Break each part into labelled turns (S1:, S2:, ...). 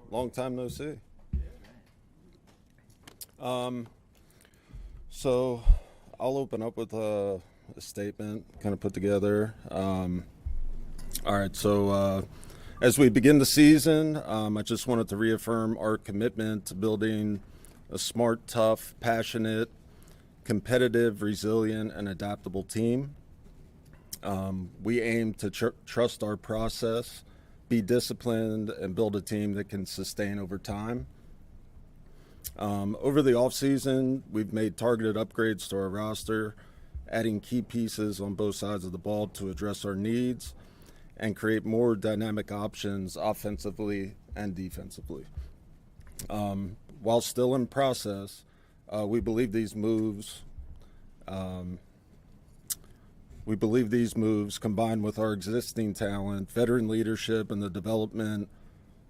S1: Long time no see. So I'll open up with a statement kind of put together. All right, so as we begin the season, I just wanted to reaffirm our commitment to building a smart, tough, passionate, competitive, resilient, and adaptable team. We aim to trust our process, be disciplined, and build a team that can sustain over time. Over the offseason, we've made targeted upgrades to our roster, adding key pieces on both sides of the ball to address our needs and create more dynamic options offensively and defensively. While still in process, we believe these moves combined with our existing talent, veteran leadership, and the development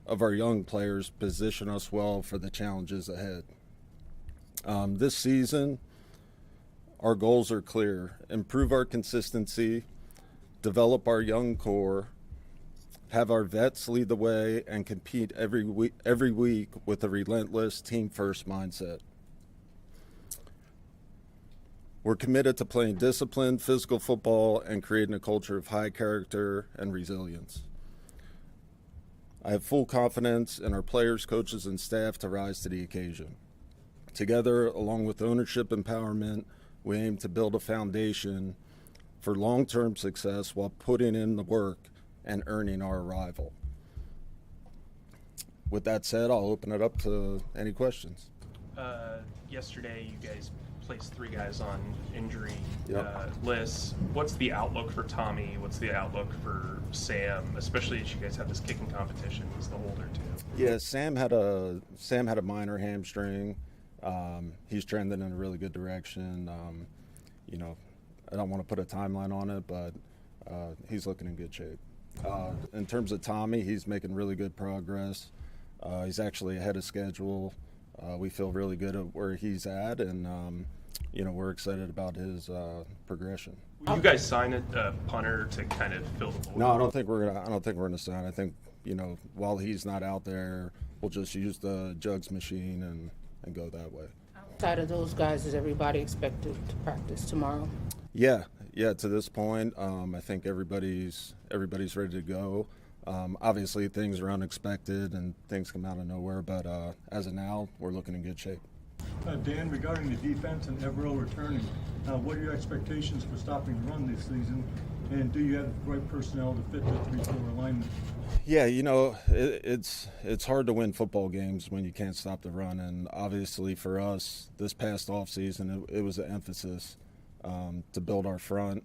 S1: of our young players position us well for the challenges ahead. This season, our goals are clear: improve our consistency, develop our young core, have our vets lead the way, and compete every week with a relentless team-first mindset. We're committed to playing disciplined, physical football and creating a culture of high character and resilience. I have full confidence in our players, coaches, and staff to rise to the occasion. Together, along with ownership empowerment, we aim to build a foundation for long-term success while putting in the work and earning our arrival. With that said, I'll open it up to any questions.
S2: Yesterday, you guys placed 3 guys on injury
S1: Yep.
S2: lists. What's the outlook for Tommy? What's the outlook for Sam? Especially as you guys have this kicking competition. He's the holder too.
S1: Yeah, Sam had a minor hamstring. He's trending in a really good direction. I don't want to put a timeline on it, but he's looking in good shape. In terms of Tommy, he's making really good progress. He's actually ahead of schedule. We feel really good at where he's at, and we're excited about his progression.
S2: Will you guys sign a punter to kind of fill the void?
S1: No, I don't think we're gonna sign. I think while he's not out there, we'll just use the jugs machine and go that way.
S3: Outside of those guys, is everybody expected to practice tomorrow?
S1: Yeah. To this point, I think everybody's ready to go. Obviously, things are unexpected and things come out of nowhere, but as of now, we're looking in good shape.
S4: Dan, regarding the defense and Evero returning, what are your expectations for stopping the run this season? And do you have the right personnel to fit the 3-4 alignment?
S1: Yeah, it's hard to win football games when you can't stop the run, and obviously for us, this past offseason, it was an emphasis to build our front,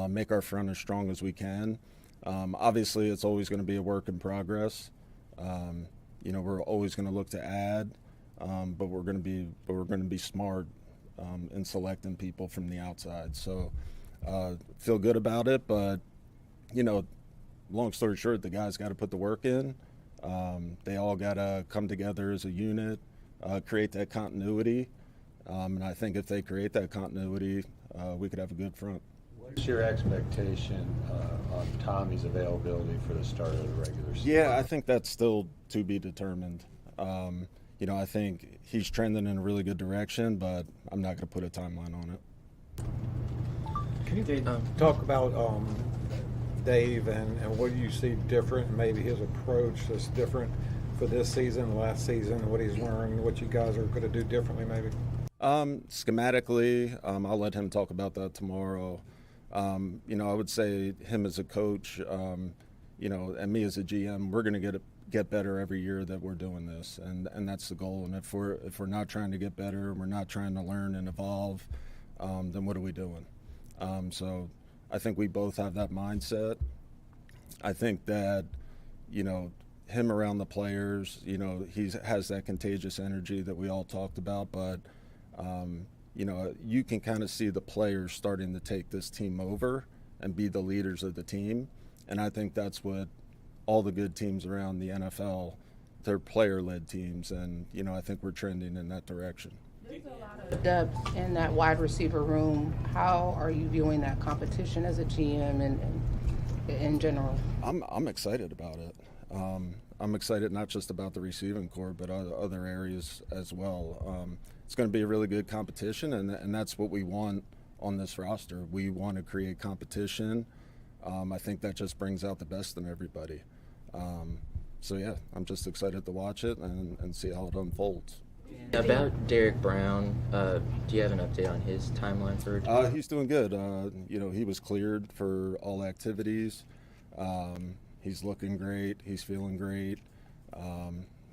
S1: make our front as strong as we can. Obviously, it's always going to be a work in progress. We're always going to look to add, but we're going to be smart in selecting people from the outside. So feel good about it, but long story short, the guys got to put the work in. They all got to come together as a unit, create that continuity, and I think if they create that continuity, we could have a good front.
S5: What's your expectation on Tommy's availability for the start of the regular season?
S1: Yeah, I think that's still to be determined. I think he's trending in a really good direction, but I'm not going to put a timeline on it.
S6: Can you talk about Dave and what do you see different, maybe his approach that's different for this season, last season, what he's learned, what you guys are going to do differently maybe?
S1: Schematically, I'll let him talk about that tomorrow. I would say him as a coach, and me as a GM, we're going to get better every year that we're doing this, and that's the goal. And if we're not trying to get better, we're not trying to learn and evolve, then what are we doing? So I think we both have that mindset. I think that, him around the players, he has that contagious energy that we all talked about, but you can kind of see the players starting to take this team over and be the leaders of the team. And I think that's what all the good teams around the NFL, they're player-led teams. And, I think we're trending in that direction.
S3: There's a lot of depth in that wide receiver room. How are you viewing that competition as a GM and in general?
S1: I'm excited about it. I'm excited not just about the receiving core, but other areas as well. It's going to be a really good competition, and that's what we want on this roster. We want to create competition. I think that just brings out the best in everybody. So yeah, I'm just excited to watch it and see how it unfolds.
S7: About Derek Brown, do you have an update on his timeline for return?
S1: He's doing good. He was cleared for all activities. He's looking great. He's feeling great.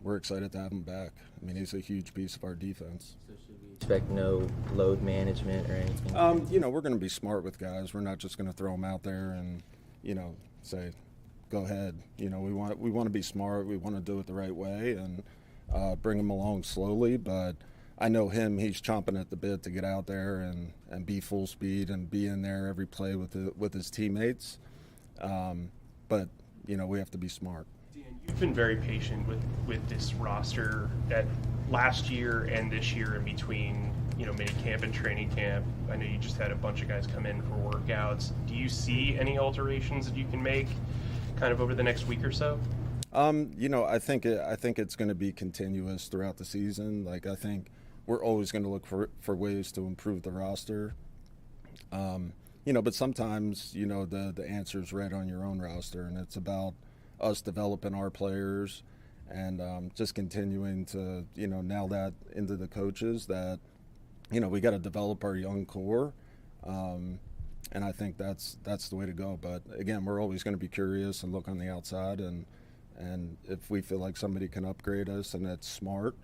S1: We're excited to have him back. I mean, he's a huge piece of our defense.
S7: So should we expect no load management or anything?
S1: We're going to be smart with guys. We're not just going to throw them out there and, say, go ahead. We want to be smart. We want to do it the right way and bring him along slowly. But I know him. He's chomping at the bit to get out there and be full speed and be in there every play with his teammates. But we have to be smart.
S2: Dan, you've been very patient with this roster at last year and this year in between, mini camp and training camp. I know you just had a bunch of guys come in for workouts. Do you see any alterations that you can make kind of over the next week or so?
S1: I think it's going to be continuous throughout the season. Like, I think we're always going to look for ways to improve the roster. But sometimes, the answer is right on your own roster, and it's about us developing our players and just continuing to, nail that into the coaches that, we got to develop our young core. And I think that's the way to go. But, again, we're always going to be curious and look on the outside, and if we feel like somebody can upgrade us and that's smart,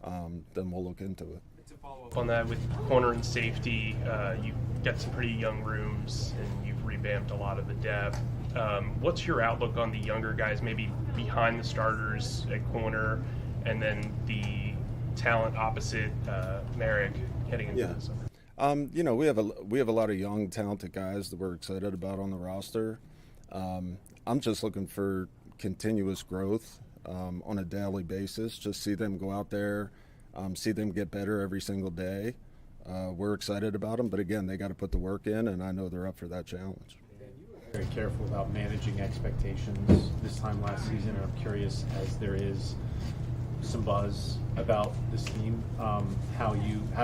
S1: then we'll look into it.
S2: To follow up on that, with corner and safety, you've got some pretty young rooms and you've revamped a lot of the depth. What's your outlook on the younger guys, maybe behind the starters at corner, and then the talent opposite Merrick heading into the summer?
S1: We have a lot of young, talented guys that we're excited about on the roster. I'm just looking for continuous growth on a daily basis. Just see them go out there, see them get better every single day. We're excited about them, but again, they got to put the work in, and I know they're up for that challenge.
S8: Very careful about managing expectations this time last season, and I'm curious, as there is some buzz about this team, how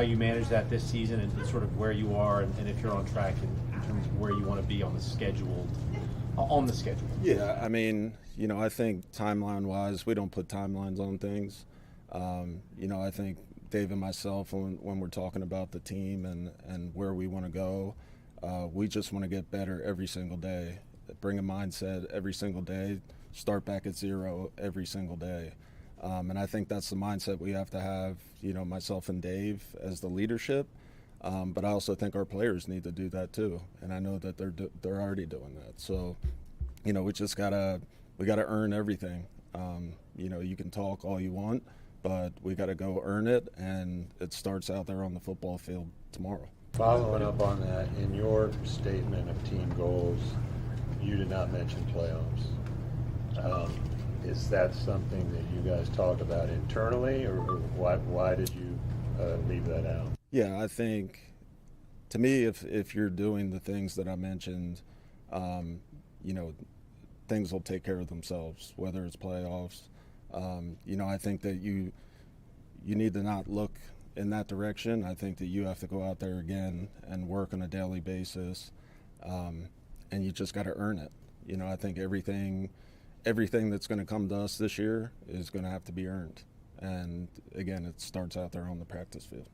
S8: you manage that this season and sort of where you are, and if you're on track in terms of where you want to be on the schedule.
S1: Yeah, I mean, I think timeline-wise, we don't put timelines on things. I think Dave and myself, when we're talking about the team and where we want to go, we just want to get better every single day, bring a mindset every single day, start back at zero every single day. And I think that's the mindset we have to have, myself and Dave as the leadership. But I also think our players need to do that too, and I know that they're already doing that. So, we just gotta earn everything. You can talk all you want, but we gotta go earn it, and it starts out there on the football field tomorrow.
S5: Following up on that, in your statement of team goals, you did not mention playoffs. Is that something that you guys talk about internally, or why did you leave that out?
S1: Yeah, I think, to me, if you're doing the things that I mentioned, things will take care of themselves, whether it's playoffs. I think that you need to not look in that direction. I think that you have to go out there again and work on a daily basis, and you just got to earn it. I think everything that's going to come to us this year is going to have to be earned. And, again, it starts out there on the practice field.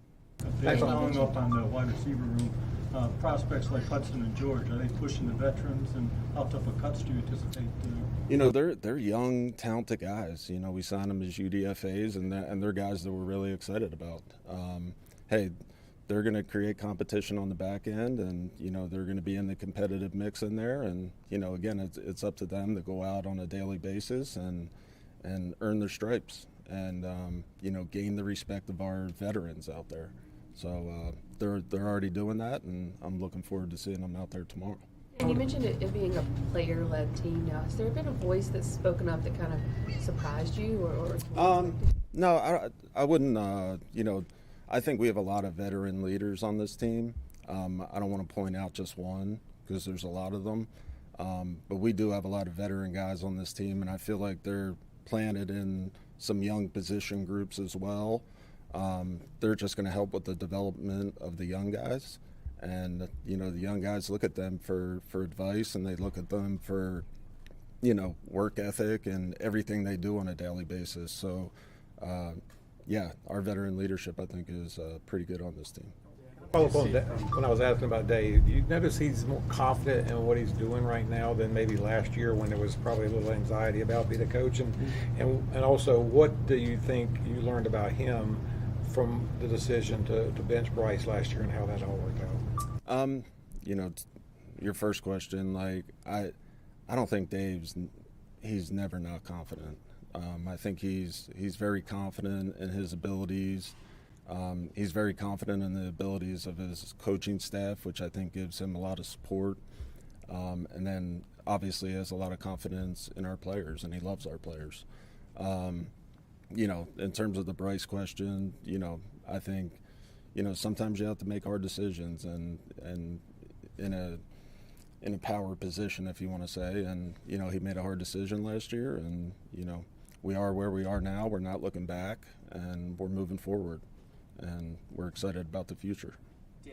S4: Following up on the wide receiver room, prospects like Hudson and George, are they pushing the veterans, and how tough a cuts do you anticipate?
S1: They're young, talented guys. We sign them as UDFAs, and they're guys that we're really excited about. Hey, they're going to create competition on the back end, and they're going to be in the competitive mix in there. And again, it's up to them to go out on a daily basis and earn their stripes, and gain the respect of our veterans out there. So they're already doing that, and I'm looking forward to seeing them out there tomorrow.
S9: And you mentioned it being a player-led team now. Has there been a voice that's spoken up that kind of surprised you, or?
S1: No, I wouldn't. I think we have a lot of veteran leaders on this team. I don't want to point out just one, because there's a lot of them. But we do have a lot of veteran guys on this team, and I feel like they're planted in some young position groups as well. They're just going to help with the development of the young guys. And, the young guys look at them for advice, and they look at them for, work ethic and everything they do on a daily basis. So, our veteran leadership, I think, is pretty good on this team.
S6: Follow up on when I was asking about Dave, you notice he's more confident in what he's doing right now than maybe last year when there was probably a little anxiety about being a coach, and also what do you think you learned about him from the decision to bench Bryce last year and how that all worked out?
S1: Your first question, I don't think he's never not confident. I think he's very confident in his abilities. He's very confident in the abilities of his coaching staff, which I think gives him a lot of support. And then obviously he has a lot of confidence in our players, and he loves our players. In terms of the Bryce question, I think, sometimes you have to make hard decisions and in a power position, if you want to say. And, he made a hard decision last year, and, we are where we are now. We're not looking back, and we're moving forward. And we're excited about the future.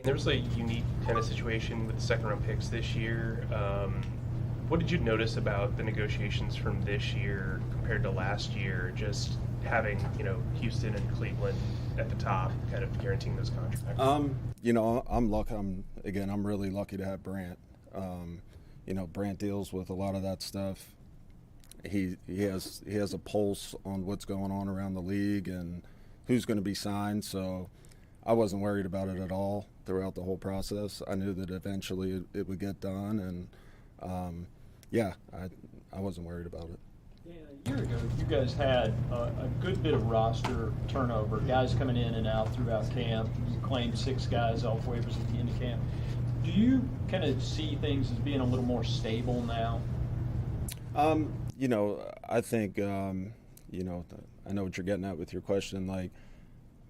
S2: There was a unique kind of situation with the second-round picks this year. What did you notice about the negotiations from this year compared to last year, just having, Houston and Cleveland at the top, kind of guaranteeing those contracts? I'm really lucky to have Brant. Brant deals with a lot of that stuff. He has a pulse on what's going on around the league and who's going to be signed, so I wasn't worried about it at all throughout the whole process. I knew that eventually it would get done, and I wasn't worried about it.
S10: Yeah, a year ago, you guys had a good bit of roster turnover, guys coming in and out throughout camp. You claimed 6 guys off waivers at the end of camp. Do you kind of see things as being a little more stable now?
S1: I think, I know what you're getting at with your question.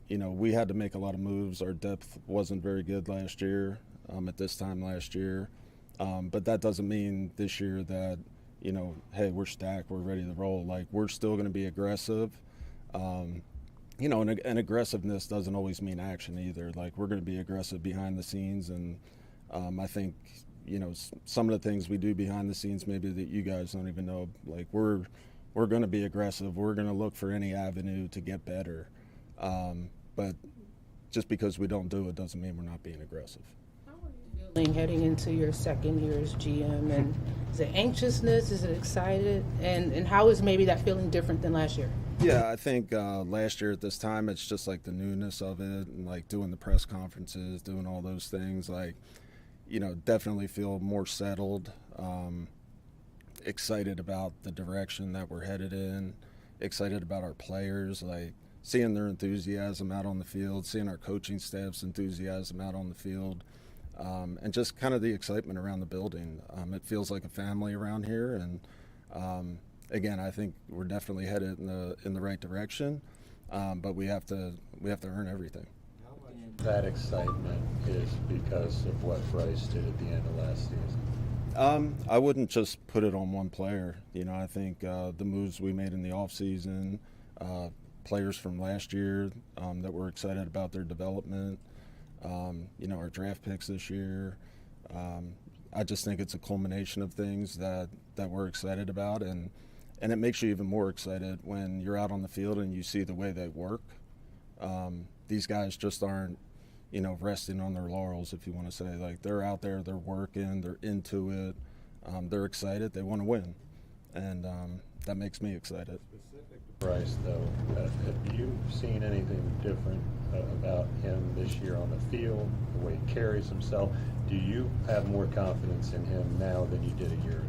S1: We had to make a lot of moves. Our depth wasn't very good last year, at this time last year. But that doesn't mean this year that, hey, we're stacked, we're ready to roll. We're still going to be aggressive. And aggressiveness doesn't always mean action either. We're going to be aggressive behind the scenes. And I think, some of the things we do behind the scenes maybe that you guys don't even know, we're going to be aggressive. We're going to look for any avenue to get better. But just because we don't do it doesn't mean we're not being aggressive.
S3: How are you feeling heading into your second year as GM? And is it anxiousness? Is it excited? And how is maybe that feeling different than last year?
S1: Yeah, I think last year at this time, it's just the newness of it and doing the press conferences, doing all those things. Definitely feel more settled. Excited about the direction that we're headed in, excited about our players, seeing their enthusiasm out on the field, seeing our coaching staff's enthusiasm out on the field, and just kind of the excitement around the building. It feels like a family around here, and again, I think we're definitely headed in the right direction, but we have to earn everything.
S5: That excitement is because of what Bryce did at the end of last season?
S1: I wouldn't just put it on one player. I think the moves we made in the offseason, players from last year that we're excited about their development, our draft picks this year. I just think it's a culmination of things that we're excited about, and it makes you even more excited when you're out on the field and you see the way they work. These guys just aren't, resting on their laurels, if you want to say. They're out there, they're working, they're into it, they're excited, they want to win, and that makes me excited.
S5: Specific to Bryce, though, have you seen anything different about him this year on the field, the way he carries himself? Do you have more confidence in him now than you did a year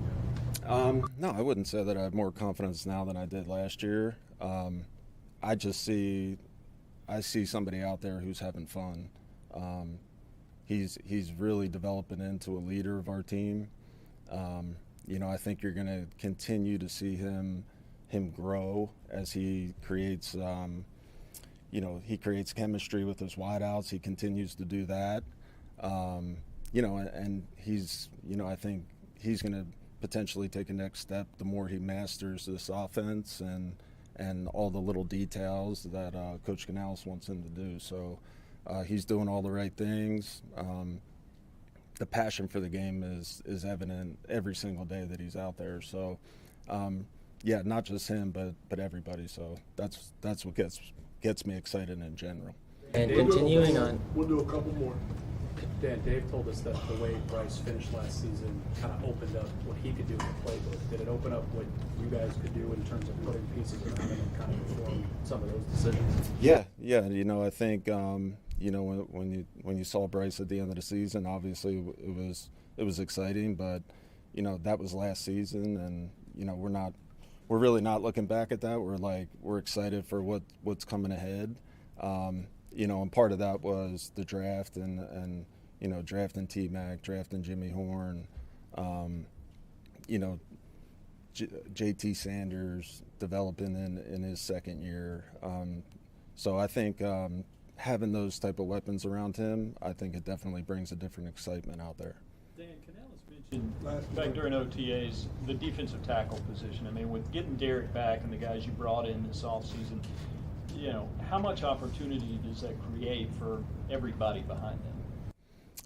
S5: ago?
S1: No, I wouldn't say that I have more confidence now than I did last year. I see somebody out there who's having fun. He's really developing into a leader of our team. I think you're going to continue to see him grow as he creates, he creates chemistry with his wideouts. He continues to do that. And he's, I think he's going to potentially take a next step the more he masters this offense and all the little details that Coach Canales wants him to do. So he's doing all the right things. The passion for the game is evident every single day that he's out there. So, yeah, not just him, but everybody. So that's what gets me excited in general.
S7: And continuing on,
S11: We'll do a couple more. Dan, Dave told us that the way Bryce finished last season kind of opened up what he could do in the playbook. Did it open up what you guys could do in terms of putting pieces around him and kind of perform some of those decisions?
S1: Yeah. You know, I think when you saw Bryce at the end of the season, obviously it was exciting, but you know that was last season, and you know we're really not looking back at that. We're excited for what's coming ahead. You know, and part of that was the draft and you know, drafting T-Mac, drafting Jimmy Horn, you know, JT Sanders developing in his second year. So I think having those type of weapons around him, I think it definitely brings a different excitement out there.
S10: Dan, Canales mentioned back during OTAs the defensive tackle position. I mean, with getting Derek back and the guys you brought in this offseason, you know, how much opportunity does that create for everybody behind them?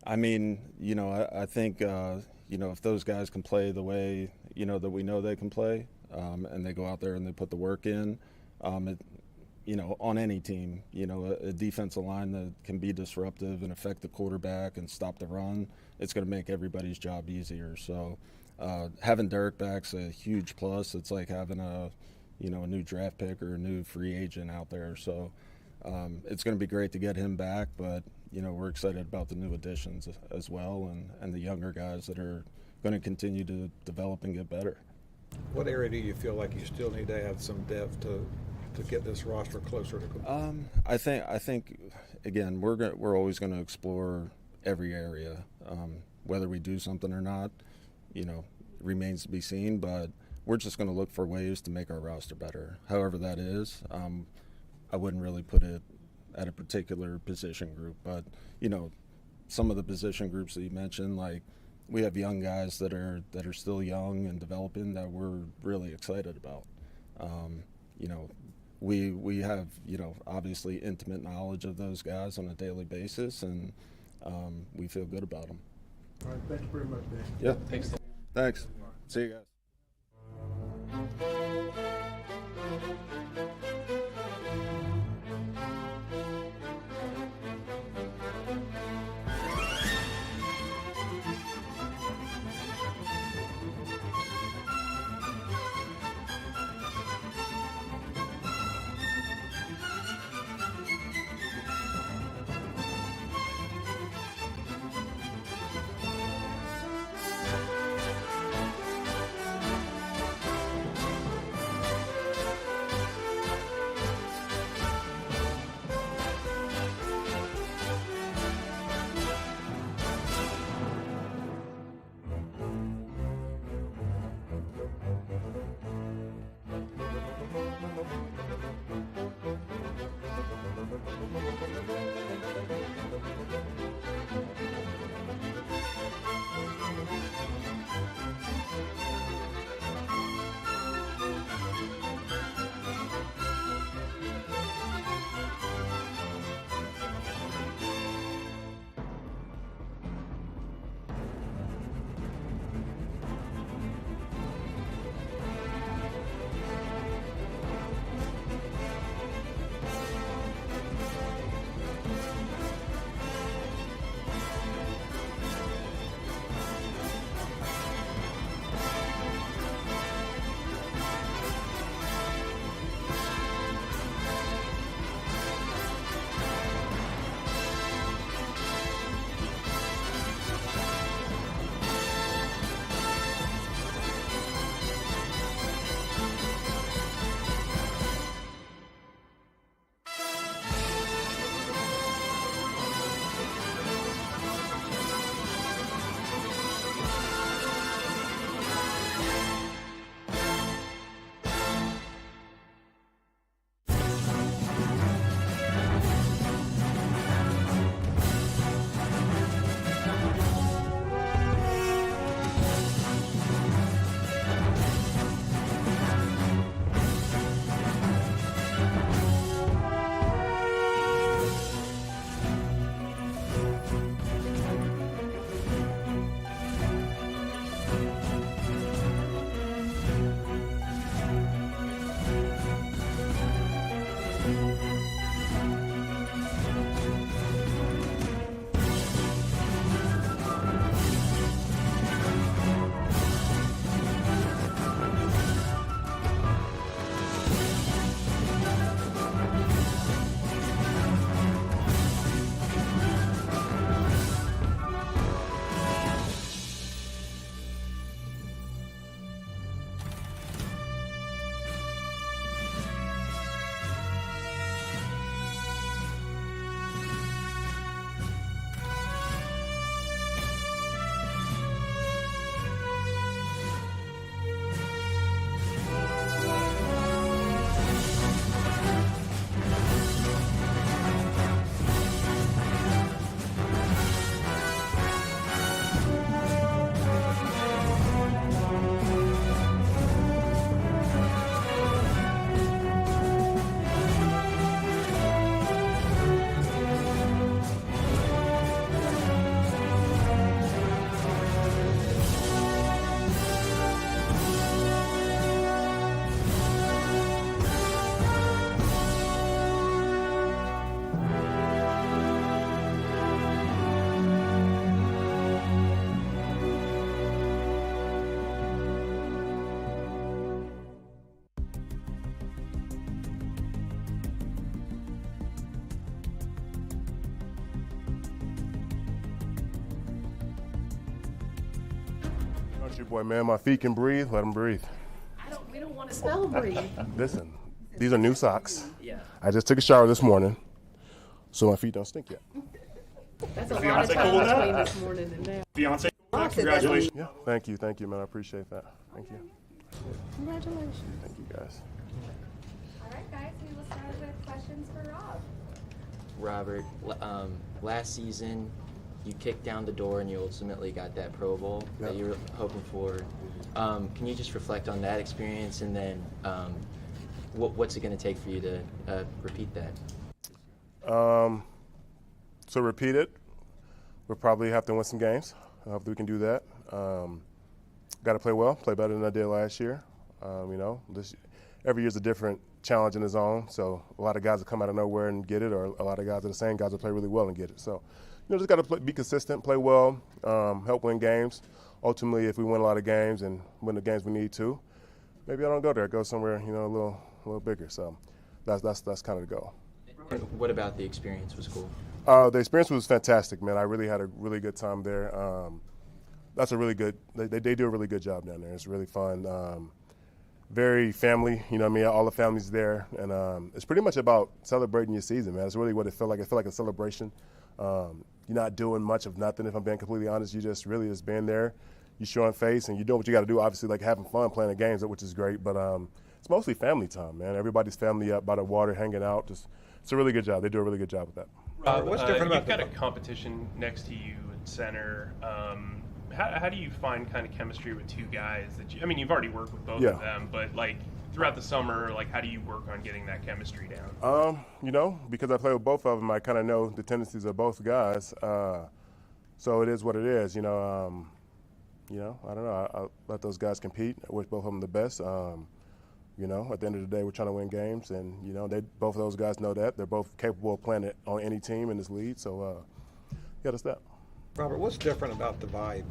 S1: I mean, you know, I think, you know, if those guys can play the way, you know, that we know they can play, and they go out there and they put the work in, you know, on any team, you know, a defensive line that can be disruptive and affect the quarterback and stop the run, it's going to make everybody's job easier. So having Derek back's a huge plus. It's like having a new draft pick or a new free agent out there. So it's going to be great to get him back, but you know, we're excited about the new additions as well, and the younger guys that are going to continue to develop and get better.
S6: What area do you feel like you still need to add some depth to get this roster closer to complete?
S1: I think again, we're always going to explore every area. Whether we do something or not, you know, remains to be seen, but we're just going to look for ways to make our roster better. However that is, I wouldn't really put it at a particular position group, but you know, some of the position groups that you mentioned, like we have young guys that are still young and developing that we're really excited about. You know, we have, you know, obviously intimate knowledge of those guys on a daily basis, and we feel good about them.
S11: All right, thank you very much, Dan.
S1: Yeah. Thanks. See you guys.
S12: your boy, man. My feet can breathe. Let them breathe.
S9: We don't want to smell breathe.
S12: Listen, these are new socks.
S7: Yeah.
S12: I just took a shower this morning, so my feet don't stink yet.
S9: That's a lot of time between this morning and now.
S10: Beyonce, congratulations.
S12: Yeah, thank you, man. I appreciate that. Thank you.
S9: Congratulations.
S12: Thank you, guys.
S13: All right, guys, we will start with questions for Rob.
S7: Robert, last season, you kicked down the door and you ultimately got that Pro Bowl that you were hoping for. Can you just reflect on that experience, and then what's it going to take for you to repeat that?
S12: So repeat it. We'll probably have to win some games. Hopefully we can do that. Got to play well, play better than I did last year. Every year's a different challenge in its own. So a lot of guys will come out of nowhere and get it, or a lot of guys are the same guys will play really well and get it. So, just got to be consistent, play well, help win games. Ultimately, if we win a lot of games and win the games we need to, maybe I don't go there. Go somewhere, a little bigger. So that's kind of the goal.
S7: And what about the experience was cool?
S12: The experience was fantastic, man. I really had a really good time there. That's a really good. They do a really good job down there. It's really fun. Very family, all the families there, and it's pretty much about celebrating your season, man. It's really what it felt like. It felt like a celebration. You're not doing much of nothing, if I'm being completely honest. You just really just being there. You're showing face, and you're doing what you got to do, obviously, like having fun playing the games, which is great. But it's mostly family time, man. Everybody's family up by the water, hanging out. It's a really good job. They do a really good job with that.
S2: Rob,
S6: what's different about
S2: you've got a competition next to you at center. How do you find kind of chemistry with two guys that you've already worked with both of them, but throughout the summer, how do you work on getting that chemistry down? Because I play with both of them, I kind of know the tendencies of both guys. So it is what it is. I don't know. I let those guys compete. I wish both of them the best. At the end of the day, we're trying to win games, and both of those guys know that. They're both capable of playing it on any team in this league. So that's that.
S6: Robert, what's different about the vibe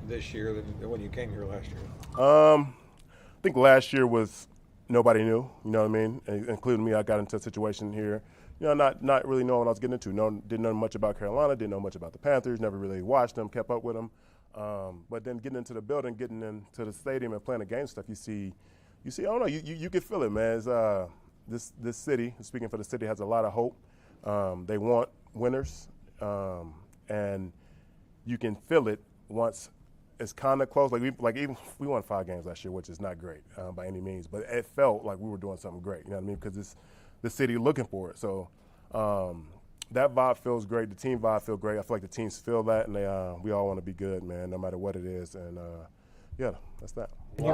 S6: this year than when you came here last year?
S12: I think last year was nobody knew, you know what I mean? Including me. I got into a situation here, not really knowing what I was getting into. Didn't know much about Carolina, didn't know much about the Panthers, never really watched them, kept up with them. But then getting into the building, getting into the stadium and playing the game stuff, you see, I don't know, you can feel it, man. It's, this city, speaking for the city, has a lot of hope. They want winners, and you can feel it once it's kind of close. We won 5 games last year, which is not great by any means, but it felt like we were doing something great. You know what I mean? Because it's the city looking for it. So that vibe feels great. The team vibe feels great. I feel like the teams feel that, and we all want to be good, man, no matter what it is. And that's that.
S8: To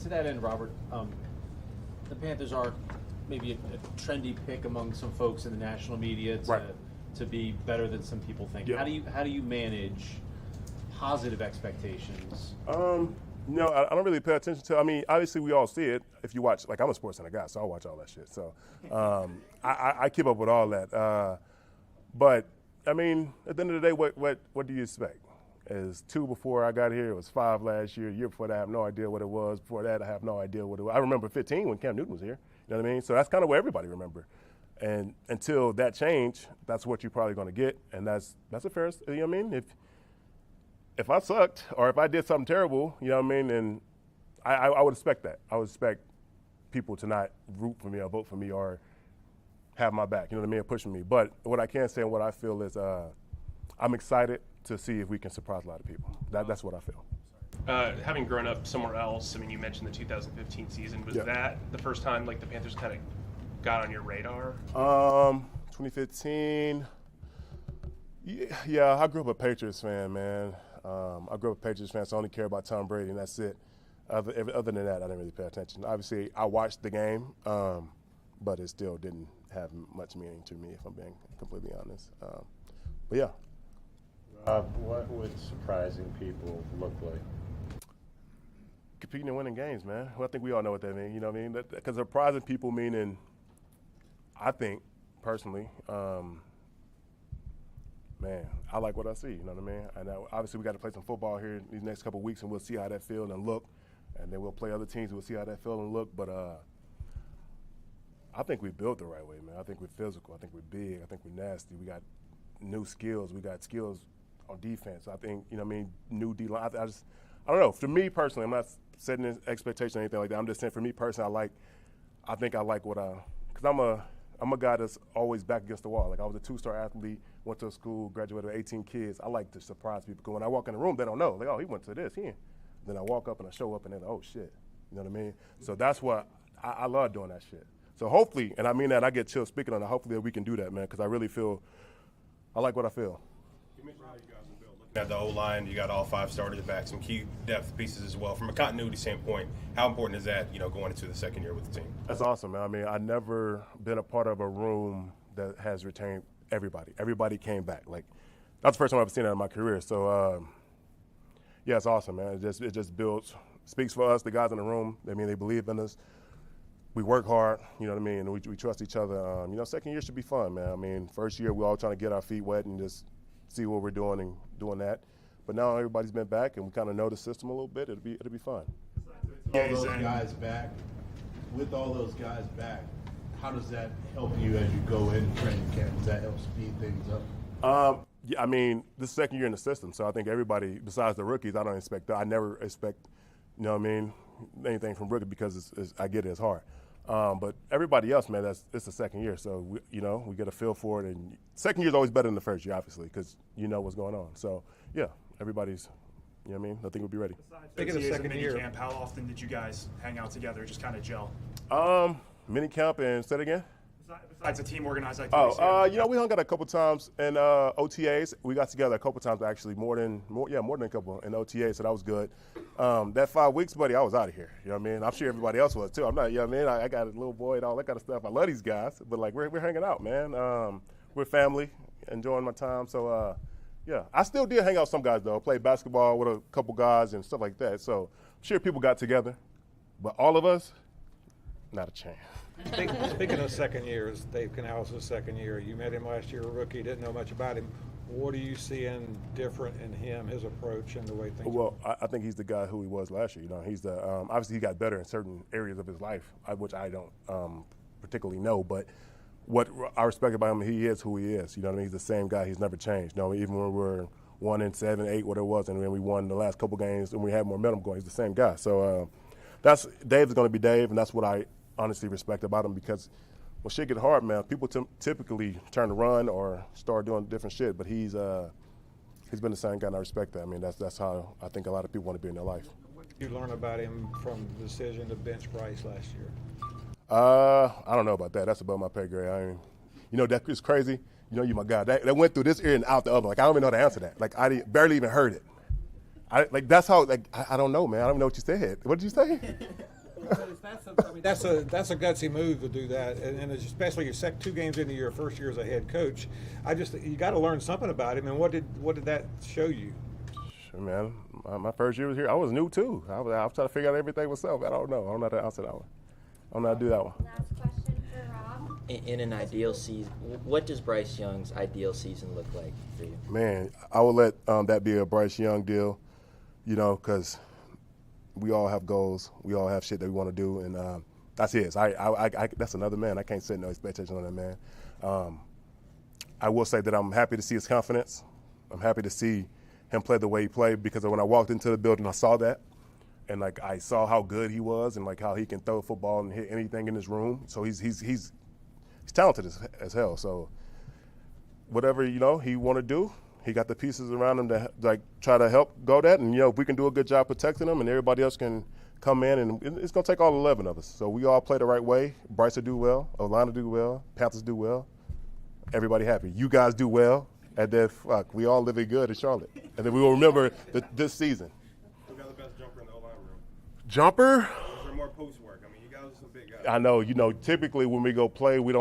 S8: that end, Robert, the Panthers are maybe a trendy pick among some folks in the national media to be better than some people think.
S12: Yep.
S8: How do you manage positive expectations?
S12: I don't really pay attention to. Obviously we all see it. If you watch, I'm a SportsCenter guy, so I watch all that shit. So I keep up with all that. But at the end of the day, what do you expect? Is 2 before I got here. It was 5 last year. Year before that, I have no idea what it was. Before that, I have no idea what it was. I remember 15 when Cam Newton was here. You know what I mean? So that's kind of what everybody remember. And until that change, that's what you're probably going to get. And that's a fair. You know what I mean? If I sucked or if I did something terrible, you know what I mean, and I would expect that. I would expect people to not root for me or vote for me or have my back. You know what I mean? Or pushing me. But what I can say and what I feel is I'm excited to see if we can surprise a lot of people. That's what I feel.
S2: Having grown up somewhere else, you mentioned the 2015 season. Was that the first time the Panthers kind of got on your radar?
S12: 2015. Yeah, I grew up a Patriots fan, man. I grew up a Patriots fan, so I only care about Tom Brady, and that's it. Other than that, I didn't really pay attention. Obviously, I watched the game, but it still didn't have much meaning to me, if I'm being completely honest. But yeah.
S5: What would surprising people look like?
S12: Competing and winning games, man. Well, I think we all know what that means. You know what I mean? Because surprising people meaning, I think, personally, man, I like what I see. You know what I mean? And obviously, we got to play some football here these next couple of weeks, and we'll see how that feels and look. And then we'll play other teams, and we'll see how that feels and look. But I think we built the right way, man. I think we're physical. I think we're big. I think we're nasty. We got new skills. We got skills on defense. I think, new D-line. I don't know. For me personally, I'm not setting an expectation or anything like that. I'm just saying for me personally, I think I like because I'm a guy that's always back against the wall. Like I was a 2-star athlete, went to a school, graduated with 18 kids. I like to surprise people. Because when I walk in the room, they don't know. Like, oh, he went to this, Then I walk up and I show up and they're like, oh, shit. You know what I mean? So that's what I love doing that shit. So hopefully, and I mean that, I get chill speaking on it, hopefully we can do that, man, because I really feel, I like what I feel.
S14: You mentioned how you guys are built. Looking at the O-line, you got all 5 starters back, some key depth pieces as well. From a continuity standpoint, how important is that, going into the second year with the team?
S12: That's awesome, man. I mean, I've never been a part of a room that has retained everybody. Everybody came back. Like, that's the first time I've seen that in my career. So, yeah, it's awesome, man. It just builds, speaks for us, the guys in the room. I mean, they believe in us. We work hard, you know what I mean, and we trust each other. Second year should be fun, man. I mean, first year we're all trying to get our feet wet and just see what we're doing and doing that. But now everybody's been back and we kind of know the system a little bit. It'll be fun.
S15: With all those guys back, how does that help you as you go in training camp? Does that help speed things up?
S12: Yeah, I mean, this is the second year in the system, so I think everybody, besides the rookies, I never expect, you know what I mean, anything from rookie because I get it, it's hard. But everybody else, man, it's the second year, so we get a feel for it. And second year is always better than the first year, obviously, because you know what's going on. So yeah, everybody's, you know what I mean. I think we'll be ready.
S16: Besides the second year, camp, how often did you guys hang out together, just kind of gel?
S12: Mini camp and say it again.
S16: Besides the team organized activities.
S12: We hung out a couple times in OTAs. We got together a couple times actually, more than a couple in OTAs, so that was good. That 5 weeks, buddy, I was out of here. You know what I mean? I'm sure everybody else was too. I'm not, you know what I mean? I got a little boy and all that kind of stuff. I love these guys, but like we're hanging out, man. We're family, enjoying my time. So yeah, I still did hang out with some guys though. Played basketball with a couple guys and stuff like that. So I'm sure people got together, but all of us, not a chance.
S6: Speaking of second years, Dave Canales' second year. You met him last year, a rookie, didn't know much about him. What are you seeing different in him, his approach, and the way things
S12: Well, I think he's the guy who he was last year. He's the obviously he got better in certain areas of his life, which I don't particularly know. But what I respect about him, he is who he is. You know what I mean? He's the same guy. He's never changed. Even when we were 1-7, 8, what it was, and then we won the last couple games and we had more momentum going. He's the same guy. So that's Dave's going to be Dave, and that's what I honestly respect about him, because when shit get hard, man, people typically turn to run or start doing different shit. But he's been the same guy, and I respect that. I mean, that's how I think a lot of people want to be in their life.
S6: What did you learn about him from the decision to bench Bryce last year?
S12: I don't know about that. That's above my pay grade. That is crazy. You my guy. That went through this ear and out the other. Like, I don't even know the answer to that. Like, I barely even heard it. That's how. Like, I don't know, man. I don't even know what you said. What did you say?
S6: That's a gutsy move to do that, and especially your 2 games into your first year as a head coach. You got to learn something about him. And what did that show you?
S12: Sure, man. My first year was here. I was new too. I was trying to figure out everything myself. I don't know. I don't know how to answer that one. I don't know how to do that one.
S13: Last question for Rob.
S7: In an ideal season, what does Bryce Young's ideal season look like for you?
S12: Man, I would let that be a Bryce Young deal, because we all have goals. We all have shit that we want to do, and that's his. That's another man. I can't set no expectation on that man. I will say that I'm happy to see his confidence. I'm happy to see him play the way he played, because when I walked into the building, I saw that, and like I saw how good he was, and like how he can throw a football and hit anything in his room. So he's talented as hell. So whatever he want to do, he got the pieces around him to like try to help go that. And if we can do a good job protecting him, and everybody else can come in, and it's gonna take all 11 of us. So we all play the right way. Bryce will do well. O-line will do well. Panthers do well. Everybody happy. You guys do well. And then we all living good in Charlotte. And then we will remember this season.
S14: Who got the best jumper in the O-line room?
S12: Jumper?
S14: Is there more post work? I mean, you guys are some big guys.
S12: I know. Typically when we go play, we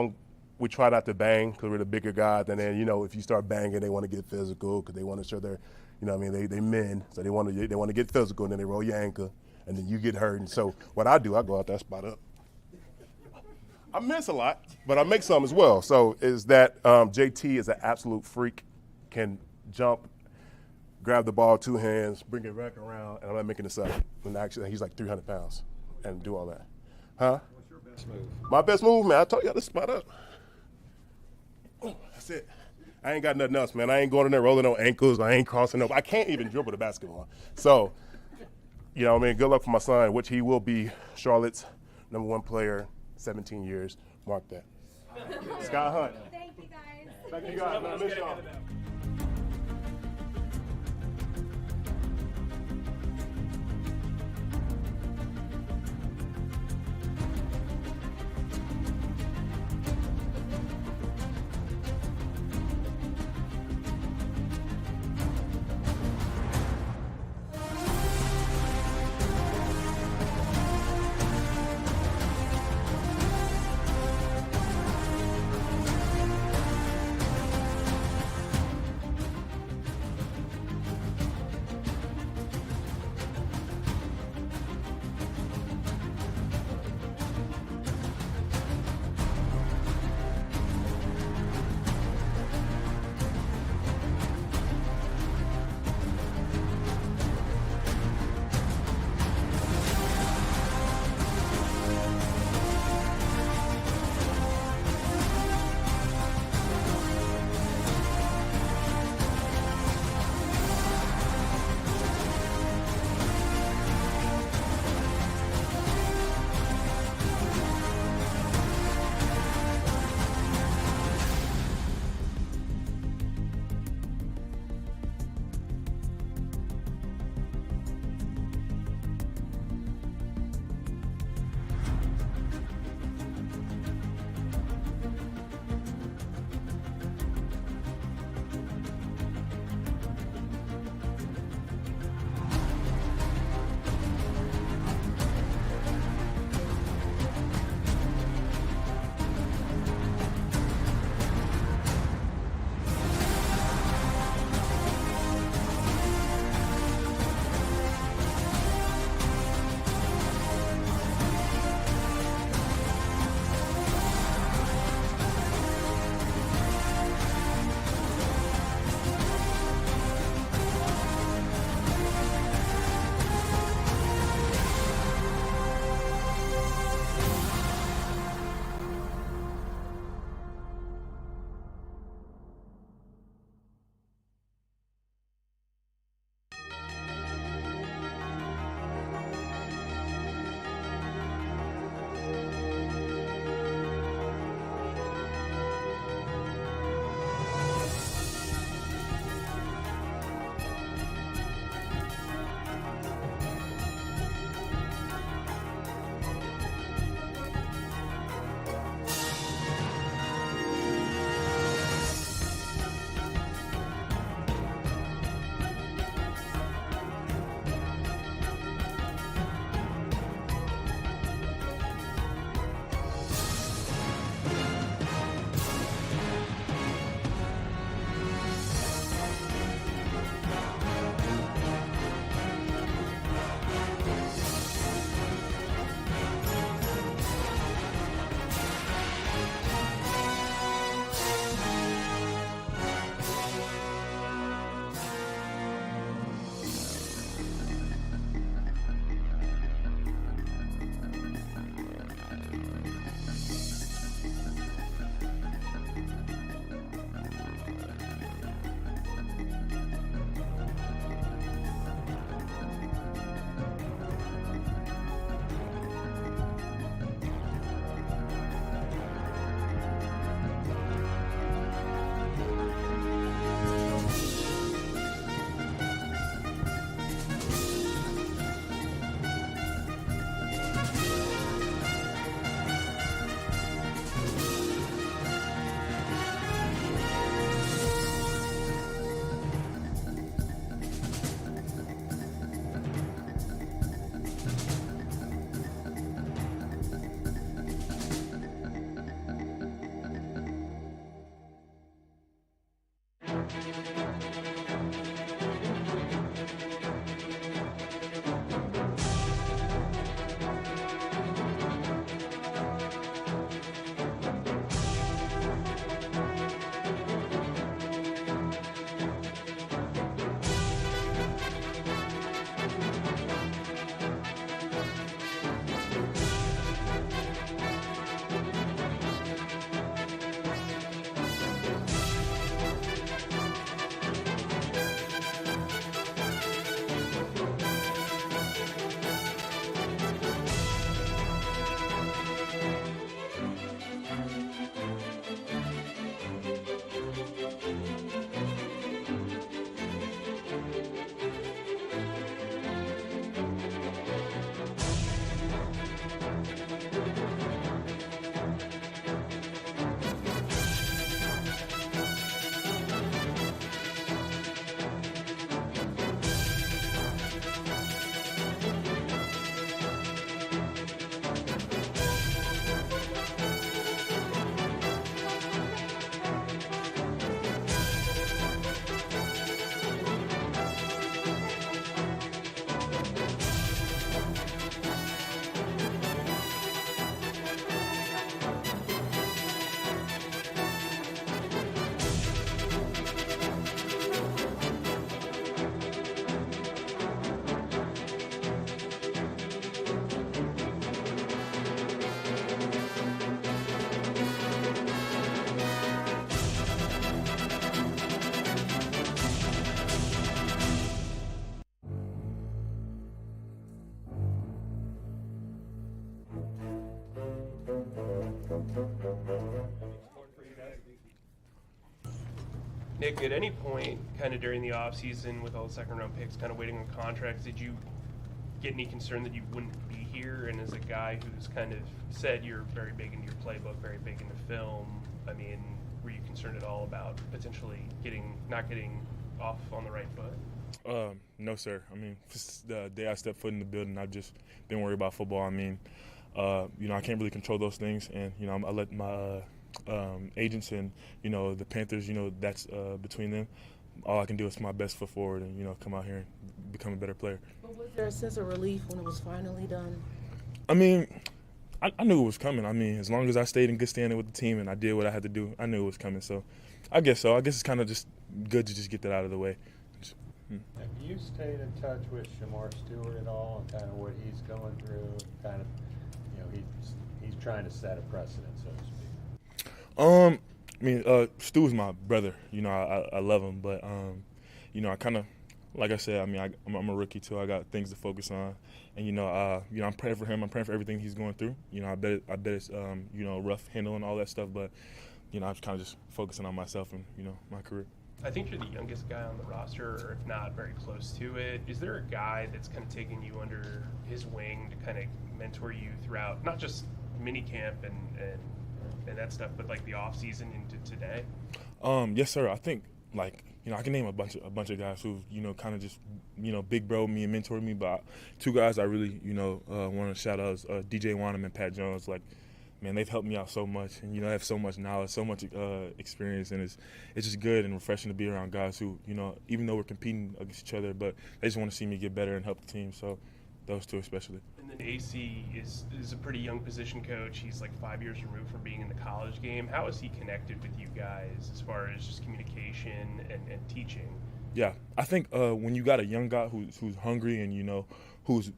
S12: try not to bang because we're the bigger guys. And then, if you start banging, they want to get physical because they want to show they're, they men. So they want to get physical, and then they roll your ankle, and then you get hurt. And so what I do, I go out there, spot up. I miss a lot, but I make some as well. So is that JT is an absolute freak, can jump, grab the ball 2 hands, bring it back around, and I'm not making this up. And actually, he's like 300 pounds and do all that. Huh?
S6: What's your best move?
S12: My best move, man, I told you I had to spot up. That's it. I ain't got nothing else, man. I ain't going in there rolling no ankles. I ain't crossing no. I can't even dribble the basketball. So, you know, I mean, good luck for my son, which he will be Charlotte's #1 player, 17 years. Mark that. Scott Hunt.
S13: Thank you guys.
S12: Thank you guys, man. I miss y'all.
S2: Nick, at any point, kind of during the offseason with all the second-round picks, kind of waiting on contracts, did you get any concern that you wouldn't be here? And as a guy who's kind of said you're very big into your playbook, very big into film, I mean, were you concerned at all about potentially not getting off on the right foot?
S17: No, sir. I mean, since the day I stepped foot in the building, I've just been worried about football. I mean, I can't really control those things, and I let my agents and the Panthers, that's between them. All I can do is put my best foot forward and come out here and become a better player.
S3: But was there a sense of relief when it was finally done?
S17: I mean, I knew it was coming. I mean, as long as I stayed in good standing with the team and I did what I had to do, I knew it was coming. So I guess so. I guess it's kind of just good to just get that out of the way.
S5: Have you stayed in touch with Shamar Stewart at all, and kind of what he's going through? Kind of, he's trying to set a precedent, so to speak.
S17: I mean, Stu is my brother. I love him, but I kind of, like I said, I mean, I'm a rookie too. I got things to focus on, and I'm praying for him. I'm praying for everything he's going through. I bet it's rough handling all that stuff, but I'm kind of just focusing on myself and my career.
S2: I think you're the youngest guy on the roster, or if not, very close to it. Is there a guy that's kind of taking you under his wing to kind of mentor you throughout, not just minicamp and that stuff, but like the off season into today?
S17: Yes, sir. I think I can name a bunch of guys who kind of just big bro me and mentored me. But two guys I really want to shout out is DJ Wanham and Pat Jones. Man, they've helped me out so much, and they have so much knowledge, so much experience, and it's just good and refreshing to be around guys who even though we're competing against each other, but they just want to see me get better and help the team. So those two especially.
S2: And then AC is a pretty young position coach. He's like 5 years removed from being in the college game. How is he connected with you guys as far as just communication and teaching?
S17: Yeah, I think when you got a young guy who's hungry and who's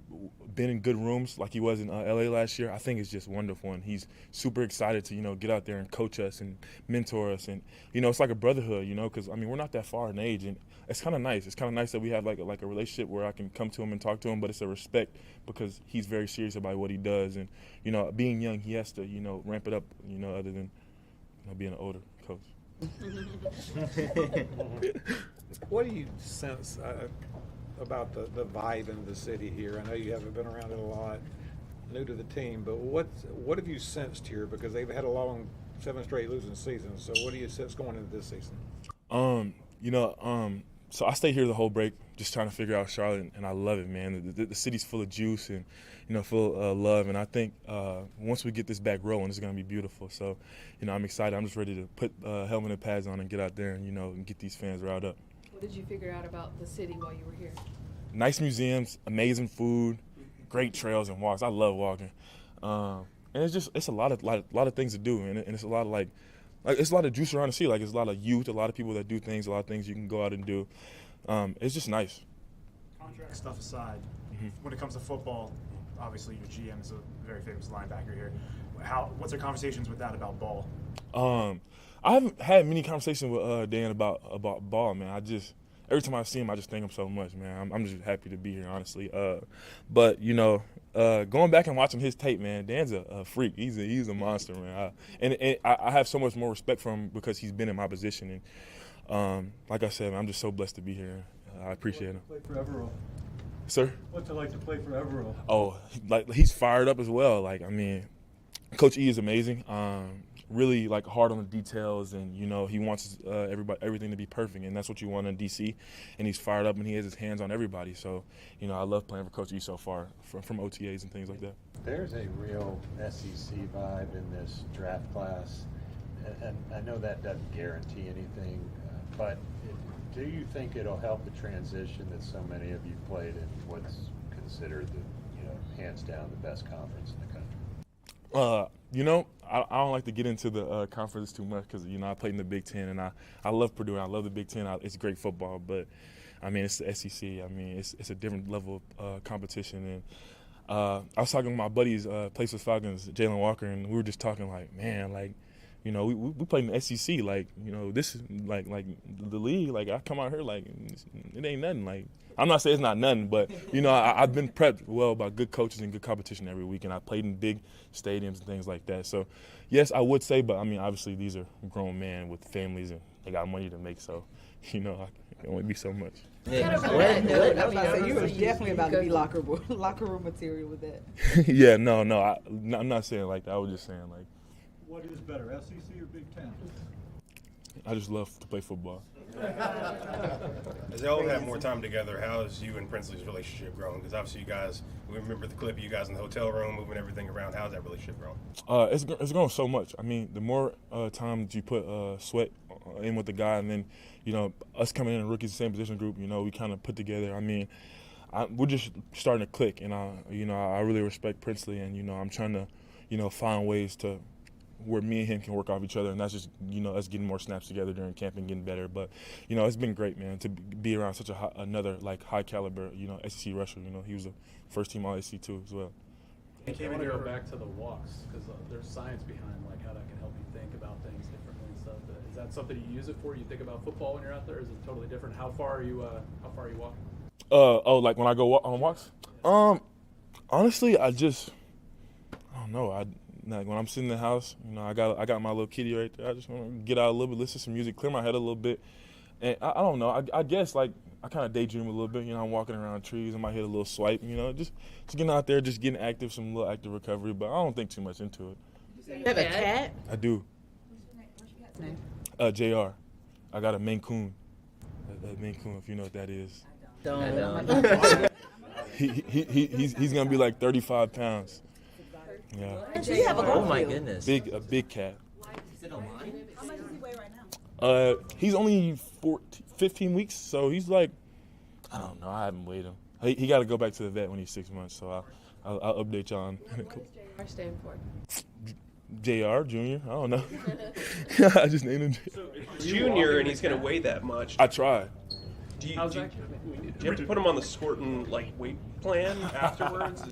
S17: been in good rooms like he was in LA last year, I think it's just wonderful, and he's super excited to get out there and coach us and mentor us, and it's like a brotherhood, because I mean we're not that far in age, and it's kind of nice. It's kind of nice that we have like a relationship where I can come to him and talk to him, but it's a respect because he's very serious about what he does, and being young he has to ramp it up, other than being an older coach.
S6: What do you sense about the vibe in the city here? I know you haven't been around it a lot, new to the team, but what have you sensed here? Because they've had a long 7 straight losing seasons. So what do you sense going into this season?
S17: So I stayed here the whole break, just trying to figure out Charlotte, and I love it, man. The city's full of juice and full of love, and I think once we get this back rolling, it's gonna be beautiful. So I'm excited. I'm just ready to put helmet and pads on and get out there and and get these fans riled up.
S9: What did you figure out about the city while you were here?
S17: Nice museums, amazing food, great trails and walks. I love walking, and it's a lot of things to do, and it's a lot of it's a lot of juice around the city. It's a lot of youth, a lot of people that do things, a lot of things you can go out and do. It's just nice.
S16: Contract stuff aside, when it comes to football, obviously your GM is a very famous linebacker here. What's your conversations with that about ball?
S17: I haven't had many conversations with Dan about ball, man. Every time I see him, I just thank him so much, man. I'm just happy to be here, honestly. But going back and watching his tape, man, Dan's a freak. He's a monster, man. I have so much more respect for him because he's been in my position. And like I said, man, I'm just so blessed to be here. I appreciate him.
S4: Play for Evero.
S17: Sir?
S4: What's it like to play for Evero?
S17: Oh, he's fired up as well. Coach E is amazing. Really hard on the details, and he wants everything to be perfect, and that's what you want in DC. And he's fired up, and he has his hands on everybody. So I love playing for Coach E so far from OTAs and things like that.
S5: There's a real SEC vibe in this draft class, and I know that doesn't guarantee anything, but do you think it'll help the transition that so many of you played in what's considered the hands down the best conference in the country?
S17: I don't like to get into the conference too much because I played in the Big Ten, and I love Purdue. I love the Big Ten. It's great football, but I mean it's the SEC. I mean it's a different level of competition. And I was talking with my buddies, Places Falcons, Jalen Walker, and we were just talking you know, we played in the SEC. Like, you know, this is like the league. Like, I come out here like it ain't nothing. Like, I'm not saying it's not nothing, but you know, I've been prepped well by good coaches and good competition every week, and I played in big stadiums and things like that. So, yes, I would say, but I mean, obviously these are grown men with families and they got money to make. So, you know, I can only be so much.
S9: Yeah.
S18: I was about to say, you were definitely about to be locker room material with that.
S17: Yeah, no, I'm not saying like that. I was just saying like.
S4: What is better, SEC or Big Ten?
S17: I just love to play football.
S14: As they all have more time together, how has you and Princely's relationship grown? Because obviously you guys, we remember the clip of you guys in the hotel room moving everything around. How's that relationship grown?
S17: It's grown so much. I mean, the more time that you put sweat in with the guy, and then, you know, us coming in and rookies, the same position group, you know, we kind of put together. I mean, we're just starting to click, and I really respect Princely, and, you know, I'm trying to, you know, find ways to where me and him can work off each other, and that's just, you know, us getting more snaps together during camp and getting better. But, you know, it's been great, man, to be around such another high caliber, you know, SEC rusher. You know, he was a first team All SEC too as well.
S11: I want to go back to the walks because there's science behind like how that can help you think about things differently and stuff. Is that something you use it for? You think about football when you're out there? Is it totally different? How far are you walking?
S17: Like when I go on walks? Honestly, I don't know. Like when I'm sitting in the house, you know, I got my little kitty right there. I just want to get out a little bit, listen to some music, clear my head a little bit. And I don't know. I guess like I kind of daydream a little bit. You know, I'm walking around trees. I might hit a little swipe. You know, just getting out there, just getting active, some little active recovery. But I don't think too much into it.
S3: You have a cat?
S17: I do.
S18: What's your cat's name?
S17: JR. I got a Maine Coon. A Maine Coon, if you know what that is.
S3: Don't.
S17: He's gonna be like 35 pounds. Yeah.
S18: Do you have a
S7: Oh my goodness.
S17: A big cat.
S18: How much does he weigh right now?
S17: He's only 15 weeks, so he's like, I don't know. I haven't weighed him. He got to go back to the vet when he's 6 months, so I'll update y'all on.
S9: What does JR stand for?
S17: JR, Junior. I don't know. I just named him.
S2: So it's Junior, and he's going to weigh that much.
S17: I try.
S2: Do you have to put him on the Scorton weight plan afterwards?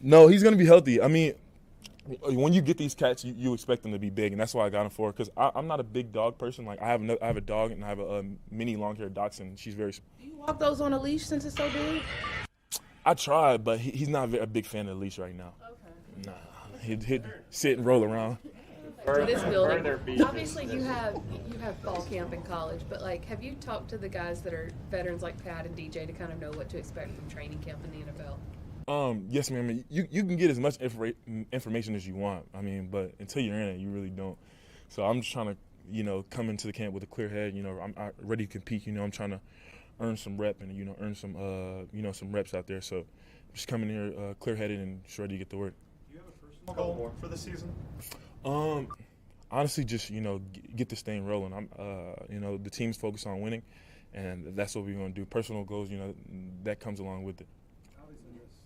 S17: No, he's gonna be healthy. I mean, when you get these cats, you expect them to be big, and that's why I got him for. Because I'm not a big dog person. Like I have a dog, and I have a mini long-haired dachshund. She's very.
S3: Do you walk those on a leash since it's so big?
S17: I tried, but he's not a big fan of the leash right now. Okay. Nah, he'd sit and roll around.
S9: To this building. Obviously, you have fall camp in college, but like, have you talked to the guys that are veterans like Pat and DJ to kind of know what to expect from training camp in the NFL?
S17: Yes, ma'am. I mean, you can get as much information as you want. I mean, but until you're in it, you really don't. So I'm just trying to, you know, come into the camp with a clear head. You know, I'm ready to compete. You know, I'm trying to earn some rep and, you know, earn some, you know, some reps out there. So just coming here clear-headed and just ready to get to work.
S16: Do you have a personal goal for the season?
S17: Honestly, just, you know, get this thing rolling. You know, the team's focused on winning, and that's what we're going to do. Personal goals, you know, that comes along with it.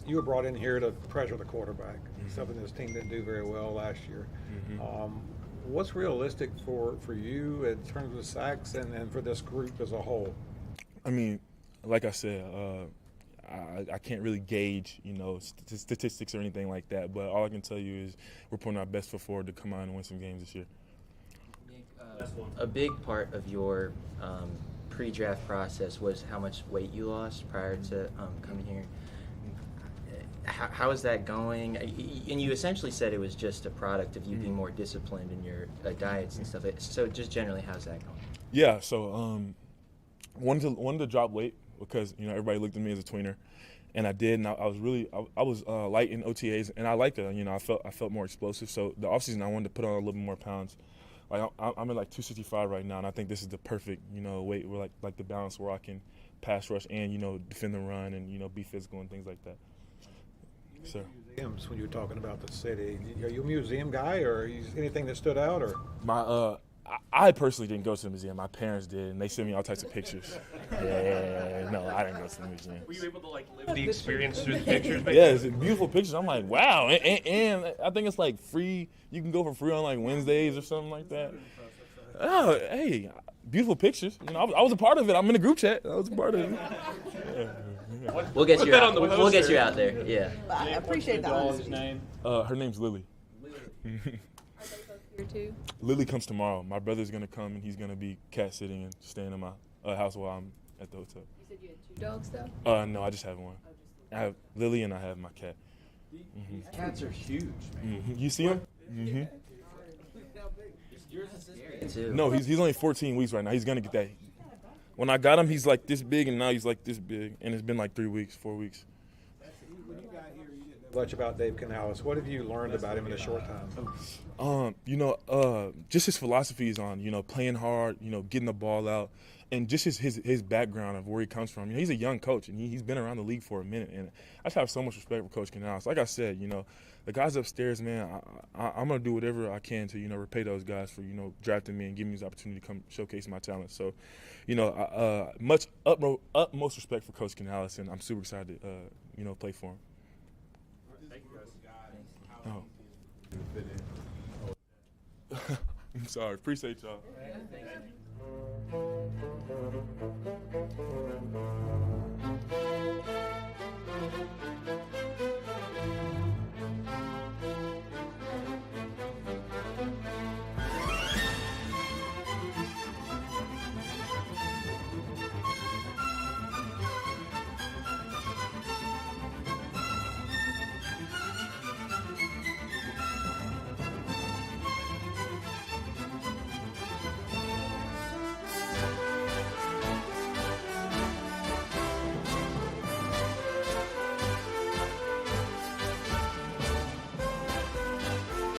S6: You were brought in here to pressure the quarterback, something this team didn't do very well last year. What's realistic for you in terms of sacks and for this group as a whole?
S17: I mean, like I said, I can't really gauge, you know, statistics or anything like that, but all I can tell you is we're putting our best foot forward to come out and win some games this year.
S7: A big part of your pre-draft process was how much weight you lost prior to coming here. How is that going? And you essentially said it was just a product of you being more disciplined in your diets and stuff. So just generally, how's that going?
S17: Yeah, so wanted to drop weight because, you know, everybody looked at me as a tweener, and I did. And I was light in OTAs, and I liked it. You know, I felt more explosive. So the offseason, I wanted to put on a little bit more pounds. Like I'm at like 265 right now, and I think this is the perfect, you know, weight where like the balance where I can pass rush and, you know, defend the run and, you know, be physical and things like that. Sir.
S6: Museums, when you're talking about the city, are you a museum guy, or anything that stood out, or?
S17: I personally didn't go to the museum. My parents did, and they sent me all types of pictures. Yeah, no, I didn't go to the museum.
S2: Were you able to live the experience through the pictures?
S17: Yeah, it's beautiful pictures. I'm like, wow, and I think it's like free. You can go for free on like Wednesdays or something like that. Oh, hey, beautiful pictures. You know, I was a part of it. I'm in the group chat. I was a part of it. Yeah.
S7: We'll get you out. We'll get you out there. Yeah.
S18: I appreciate the honesty.
S17: Her name's Lily.
S9: here too?
S17: Lily comes tomorrow. My brother's gonna come and he's gonna be cat sitting and staying in my house while I'm at the hotel.
S9: You said you had 2 dogs though?
S17: No, I just have one. I have Lily and I have my cat.
S8: These cats are huge, man.
S17: You see him?
S8: Yours is scary.
S7: Too.
S17: No, he's only 14 weeks right now. He's gonna get that. When I got him, he's like this big, and now he's like this big, and it's been like 3 weeks, 4 weeks.
S6: Much about Dave Canales. What have you learned about him in a short time?
S17: Just his philosophies on, playing hard, getting the ball out, and just his background of where he comes from. He's a young coach, and he's been around the league for a minute, and I just have so much respect for Coach Canales. Like I said, the guys upstairs, man, I'm going to do whatever I can to, repay those guys for, drafting me and giving me this opportunity to come showcase my talent. So, much utmost respect for Coach Canales, and I'm super excited to, play for him. Oh. I'm sorry. Appreciate y'all.
S9: Yeah, thank you.